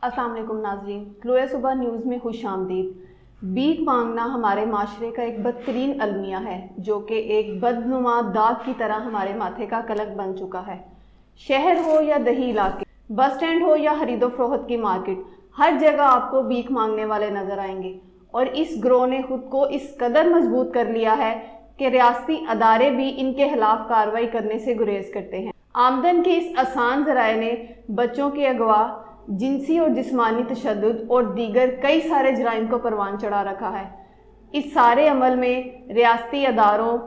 अस्सलाम वालेकुम नाज़रीन, क्लोए सुबह न्यूज़ में खुश आमदीद। भीख मांगना हमारे माशरे का एक बदतरीन अलमिया है जो कि एक बदनुमा दाग की तरह हमारे माथे का कलंक बन चुका है। शहर हो या दही इलाके, बस स्टैंड हो या खरीदो फरोख्त की मार्केट, हर जगह आपको भीख मांगने वाले नज़र आएंगे। और इस ग्रोह ने खुद को इस कदर मजबूत कर लिया है कि रियासती अदारे भी इनके खिलाफ कार्रवाई करने से गुरेज करते हैं। आमदन के इस आसान ज़राए ने बच्चों के अगवा, जिनसी और जिस्मानी तशद्दुद और दीगर कई सारे जराइम को परवान चढ़ा रखा है। इस सारे अमल में रियासती अदारों,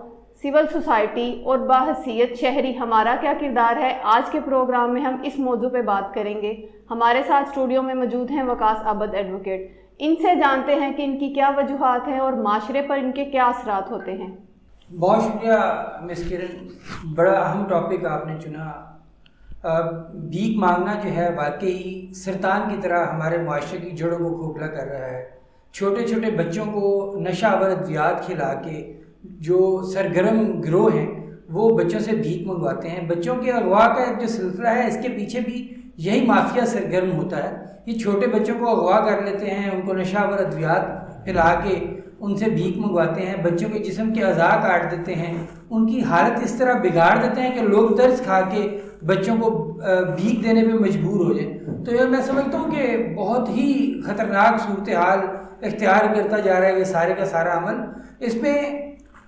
सिविल सोसाइटी और बाहसीयत शहरी हमारा क्या किरदार है, आज के प्रोग्राम में हम इस मौजू पे बात करेंगे। हमारे साथ स्टूडियो में मौजूद हैं वकास आबद एडवोकेट। इनसे जानते हैं कि इनकी क्या वजूहात हैं और माशरे पर इनके क्या असरात होते हैं। बहुत शुक्रिया मिस किरण, बड़ा अहम टॉपिक आपने चुना। भीख मांगना जो है वाकई सरतान की तरह हमारे माशरे की जड़ों को खोखला कर रहा है। छोटे छोटे बच्चों को नशावर अद्वियात खिला के जो सरगर्म गिरोह हैं वो बच्चों से भीख मंगवाते हैं। बच्चों के अगवा का एक जो सिलसिला है, इसके पीछे भी यही माफिया सरगर्म होता है। ये छोटे बच्चों को अगवा कर लेते हैं, उनको नशावर अद्वियात खिला के उनसे भीख मंगवाते हैं, बच्चों के जिस्म के अज़ा काट देते हैं, उनकी हालत इस तरह बिगाड़ देते हैं कि लोग तरस खा के बच्चों को भीख देने पे मजबूर हो जाए। तो ये मैं समझता हूँ कि बहुत ही ख़तरनाक सूरत हाल इख्तियार करता जा रहा है ये सारे का सारा अमल। इसमें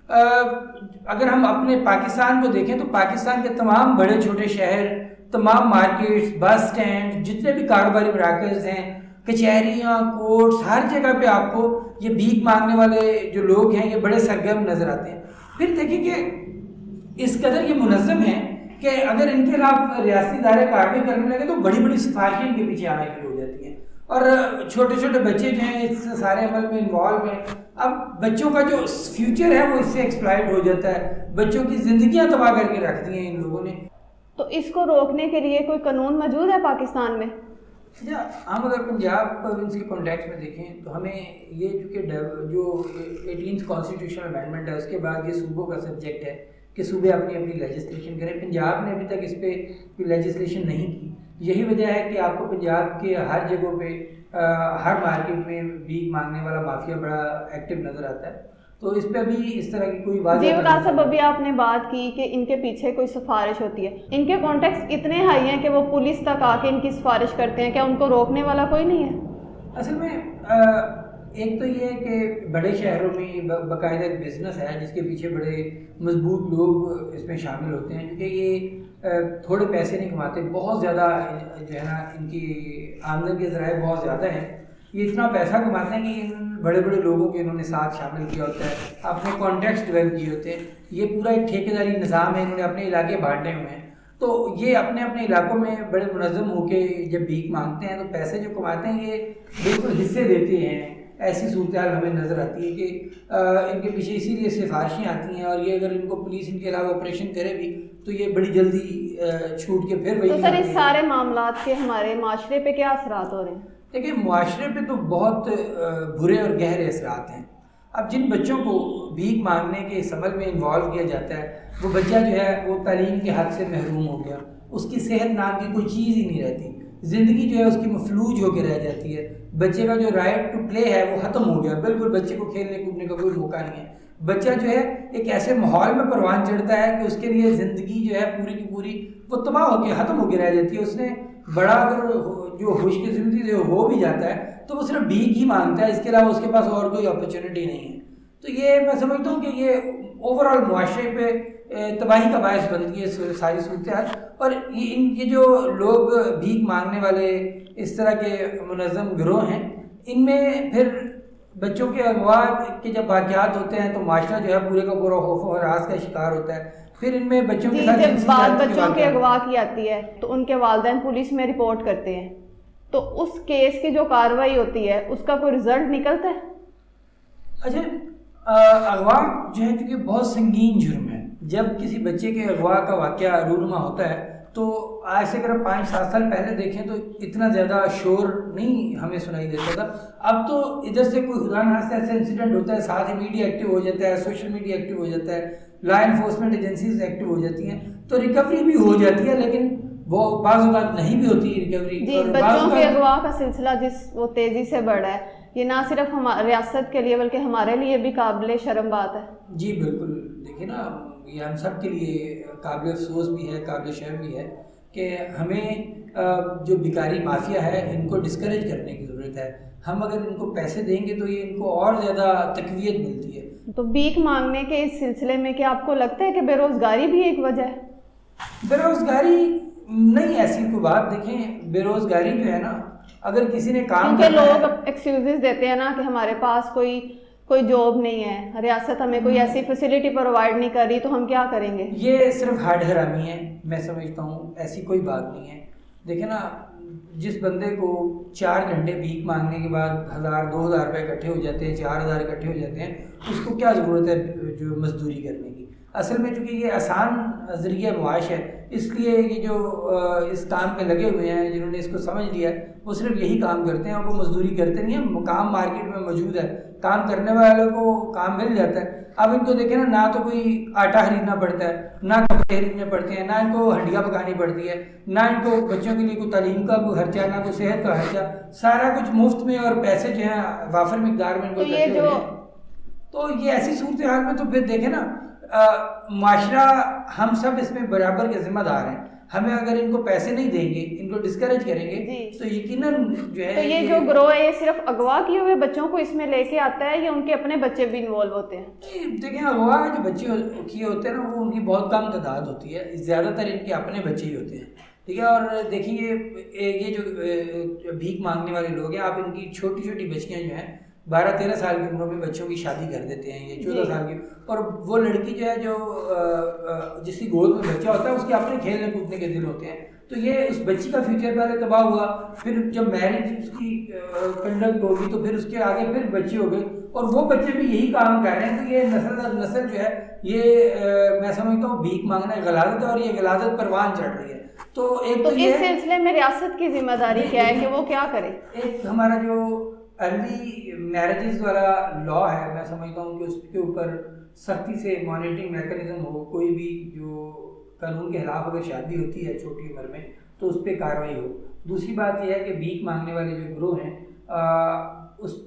अगर हम अपने पाकिस्तान को देखें तो पाकिस्तान के तमाम बड़े छोटे शहर, तमाम मार्केट्स, बस स्टैंड, जितने भी कारोबारी मराकज़ हैं, कचहरियाँ, कोर्ट्स, हर जगह पे आपको ये भीख मांगने वाले जो लोग हैं ये बड़े सरगर्म नज़र आते हैं। फिर देखिए कि इस कदर ये मुनज़्ज़म है कि अगर इनके खिलाफ रियासती इदारे कार्रवाई करने लगे तो बड़ी बड़ी सिफारिशें इनके पीछे आने के लिए हो जाती हैं। और छोटे छोटे बच्चे जो हैं इस सारे अमल में इन्वॉल्व हैं। अब बच्चों का जो फ्यूचर है वो इससे एक्सप्लॉइट हो जाता है, बच्चों की ज़िंदगियाँ तबाह करके रख दी हैं इन लोगों ने। तो इसको रोकने के लिए कोई कानून मौजूद है पाकिस्तान में? हम अगर पंजाब प्रोविंस के कॉन्टेक्स्ट में देखें तो हमें ये चूँकि जो 18th कॉन्स्टिट्यूशनल अमेंडमेंट है उसके बाद ये सूबों का सब्जेक्ट है कि सूबे अपनी अपनी लेजिस्लेशन करें। पंजाब ने अभी तक इस पर कोई लेजिस्लेशन नहीं की। यही वजह है कि आपको पंजाब के हर जगहों पे हर मार्केट में भीख मांगने वाला माफिया बड़ा एक्टिव नज़र आता है। तो इस पे अभी इस तरह की कोई जी वकास साहब, अभी आपने बात की कि इनके पीछे कोई सिफारिश होती है। इनके कॉन्टेक्स्ट इतने हाई हैं कि वो पुलिस तक आके इनकी सिफारिश करते हैं, क्या उनको रोकने वाला कोई नहीं है? असल में एक तो ये है कि बड़े शहरों में बाकायदा एक बिज़नेस है जिसके पीछे बड़े मजबूत लोग इसमें शामिल होते हैं, क्योंकि ये थोड़े पैसे नहीं कमाते, बहुत ज़्यादा जो है ना इनकी आमदन के ज़राए बहुत ज़्यादा हैं। ये इतना पैसा कमाते हैं कि इन बड़े बड़े लोगों के इन्होंने साथ शामिल किया होता है, अपने कॉन्टेक्ट्स डेवलप किए होते हैं। ये पूरा एक ठेकेदारी निज़ाम है, इन्होंने अपने इलाके बांटे हुए हैं। तो ये अपने अपने इलाकों में बड़े मुनज़्ज़म होके जब भीख मांगते हैं तो पैसे जो कमाते हैं ये बिल्कुल हिस्से देते हैं। ऐसी सूरत हाल हमें नज़र आती है कि इनके पीछे इसीलिए सिफारिशें आती हैं, और ये अगर इनको पुलिस इनके अलावा ऑपरेशन करे भी तो ये बड़ी जल्दी छूट के फिर वही। तो सर इस सारे मामलात के हमारे माशरे पे क्या असरात हो रहे हैं? देखिए मुआशरे पे तो बहुत बुरे और गहरे असरात हैं। अब जिन बच्चों को भीख मांगने के इस अमल में इन्वॉल्व किया जाता है वो बच्चा जो है वो तालीम के हक से महरूम हो गया, उसकी सेहत नाम की कोई चीज़ ही नहीं रहती, ज़िंदगी जो है उसकी मफलूज होकर रह जाती है। बच्चे का जो राइट टू प्ले है वो ख़त्म हो गया, बिल्कुल बच्चे को खेलने कूदने का कोई मौका नहीं है। बच्चा जो है एक ऐसे माहौल में परवान चढ़ता है कि उसके लिए ज़िंदगी जो है पूरी की पूरी वो तबाह होकर ख़त्म होकर रह जाती है। उसने बड़ा अगर जो खुशकिस्मती से हो भी जाता है तो वो सिर्फ भीख ही मांगता है, इसके अलावा उसके पास और कोई अपॉर्चुनिटी नहीं है। तो ये मैं समझता हूँ कि ये ओवरऑल मुआशरे पे तबाही का बायस बनती है सारी सूरत हाल। और ये जो लोग भीख मांगने वाले इस तरह के मुनज़्ज़म गिरोह हैं, इनमें फिर बच्चों के अगवा के जब वाक़यात होते हैं तो माशरा जो है पूरे का पूरा खौफ और हरास का शिकार होता है। फिर इनमें बच्चों के साथ जब बात बच्चों के अगवा की आती है तो उनके वालिदैन पुलिस में रिपोर्ट करते हैं, तो उस केस की जो कार्रवाई होती है उसका कोई रिजल्ट निकलता है? अच्छा, अगवा जो है क्योंकि बहुत संगीन जुर्म है। जब किसी बच्चे के अगवा का वाक़या रूनुमा होता है तो आज से अगर 5-7 साल पहले देखें तो इतना ज़्यादा शोर नहीं हमें सुनाई देता था। अब तो इधर से कोई खुदा न खास्ता ऐसा इंसिडेंट होता है, साथ ही मीडिया एक्टिव हो जाता है, सोशल मीडिया एक्टिव हो जाता है, लॉ एनफोर्समेंट एजेंसीज एक्टिव हो जाती हैं, तो रिकवरी भी हो जाती है, लेकिन وہ بعض اوقات نہیں بھی ہوتی ریکوری. جی بچوں کے اغوا کا سلسلہ وہ تیزی سے بڑھ رہا ہے، یہ نہ صرف ریاست کے لیے بلکہ ہمارے لیے بھی قابل شرم بات ہے. جی بالکل، دیکھیے نا یہ ہم سب کے لیے قابل افسوس بھی ہے، قابل شرم بھی ہے کہ ہمیں جو بیکاری مافیا ہے ان کو ڈسکریج کرنے کی ضرورت ہے. ہم اگر ان کو پیسے دیں گے تو یہ ان کو اور زیادہ تقویت ملتی ہے. تو بھیک مانگنے کے اس سلسلے میں کیا آپ کو لگتا ہے کہ بے روزگاری بھی ایک وجہ ہے؟ بے روزگاری نہیں، ایسی کوئی بات. دیکھیں بے روزگاری جو ہے نا، اگر کسی نے کام کیونکہ لوگ ایکسکیوزز دیتے ہیں نا کہ ہمارے پاس کوئی جاب نہیں ہے، ریاست ہمیں کوئی ایسی فیسلٹی پرووائڈ نہیں کر رہی تو ہم کیا کریں گے. یہ صرف ہڈ حرامی ہے، میں سمجھتا ہوں ایسی کوئی بات نہیں ہے. دیکھیں نا جس بندے کو 4 گھنٹے بھیک مانگنے کے بعد 1000-2000 روپے اکٹھے ہو جاتے ہیں، 4000 اکٹھے ہو جاتے ہیں، اس کو کیا ضرورت ہے جو مزدوری کرنے کی. اصل میں چونکہ یہ آسان ذریعہ معاش ہے، اس لیے یہ جو اس کام پہ لگے ہوئے ہیں، جنہوں نے اس کو سمجھ لیا ہے، وہ صرف یہی کام کرتے ہیں اور وہ مزدوری کرتے نہیں ہیں. کام مارکیٹ میں موجود ہے، کام کرنے والوں کو کام مل جاتا ہے. اب ان کو دیکھیں نا، نہ تو کوئی آٹا خریدنا پڑتا ہے، نہ کپڑے خریدنے پڑتے ہیں، نہ ان کو ہنڈیاں پکانی پڑتی ہے، نہ ان کو بچوں کے لیے کوئی تعلیم کا کوئی خرچہ، نہ کوئی صحت کا خرچہ. سارا کچھ مفت میں اور پیسے جو ہیں وافر مقدار میں ان کو اکٹھے ہو رہے ہیں. تو یہ ایسی صورتحال میں تو پھر دیکھیں نا معاشرہ، ہم سب اس میں برابر کے ذمہ دار ہیں. ہمیں اگر ان کو پیسے نہیں دیں گے، ان کو ڈسکریج کریں گے تو یقیناً جو ہے. تو یہ جو گروہ ہے یہ صرف اغوا کیے ہوئے بچوں کو اس میں لے کے آتا ہے یا ان کے اپنے بچے بھی انوالو ہوتے ہیں؟ دیکھیں اغوا جو بچے کیے ہوتے ہیں نا، وہ ان کی بہت کم تعداد ہوتی ہے، زیادہ تر ان کے اپنے بچے ہی ہوتے ہیں. ٹھیک ہے. اور دیکھیے یہ جو بھیک مانگنے والے لوگ ہیں، آپ ان کی چھوٹی چھوٹی بچیاں جو ہیں 12-13 سال کی عمر میں بچوں کی شادی کر دیتے ہیں، یہ 14 سال کی. اور وہ لڑکی جو ہے جو جس کی گود میں بچہ ہوتا ہے، اس کے اپنے کھیلنے کودنے کے دل ہوتے ہیں. تو یہ اس بچی کا فیوچر پہلے تباہ ہوا، پھر جب میرج اس کی کنڈکٹ ہوگی تو پھر اس کے آگے پھر بچے ہو گئے، اور وہ بچے بھی یہی کام کر رہے ہیں. تو یہ نسل در نسل جو ہے یہ میں سمجھتا ہوں بھیک مانگنا غلاظت ہے، اور یہ غلاظت پروان چڑھ رہی ہے. تو ایک تو اس سلسلے میں ریاست کی ذمہ داری کیا ہے کہ وہ کیا کرے؟ ایک ہمارا جو ارلی میرجز والا لا ہے، میں سمجھتا ہوں کہ اس کے اوپر سختی سے مانیٹرنگ میکانزم ہو. کوئی بھی جو قانون کے خلاف اگر شادی ہوتی ہے چھوٹی عمر میں تو اس پہ کارروائی ہو. دوسری بات یہ ہے کہ بھیک مانگنے والے جو گروہ ہیں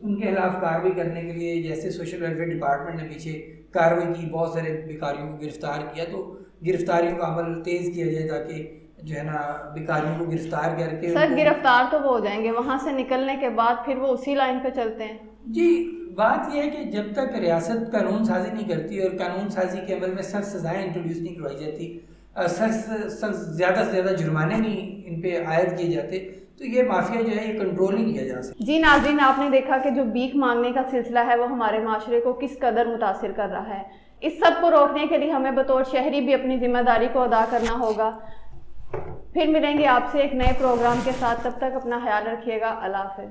ان کے خلاف کارروائی کرنے کے لیے جیسے سوشل ویلفیئر ڈپارٹمنٹ نے پیچھے کارروائی کی، بہت سارے بیکاریوں کو گرفتار کیا. تو گرفتاریوں کا عمل تیز کیا جائے تاکہ جو ہے نا بیکاریوں کو گرفتار کر کے. سر گرفتار تو وہ ہو جائیں گے، وہاں سے نکلنے کے بعد پھر وہ اسی لائن پہ چلتے ہیں. جی بات یہ ہے کہ جب تک ریاست قانون سازی نہیں کرتی اور قانون سازی کے عمل میں سخت سزائیں انٹروڈیوس نہیں کروائی جاتی، سخت زیادہ سے زیادہ جرمانے نہیں ان پہ عائد کیے جاتے، تو یہ مافیا جو ہے یہ کنٹرول نہیں کیا جا سکتا. جی ناظرین، آپ نے دیکھا کہ جو بھیک مانگنے کا سلسلہ ہے وہ ہمارے معاشرے کو کس قدر متاثر کر رہا ہے. اس سب کو روکنے کے لیے ہمیں بطور شہری بھی اپنی ذمہ داری کو ادا کرنا ہوگا. پھر ملیں گے آپ سے ایک نئے پروگرام کے ساتھ، تب تک اپنا خیال رکھیے گا. اللہ حافظ.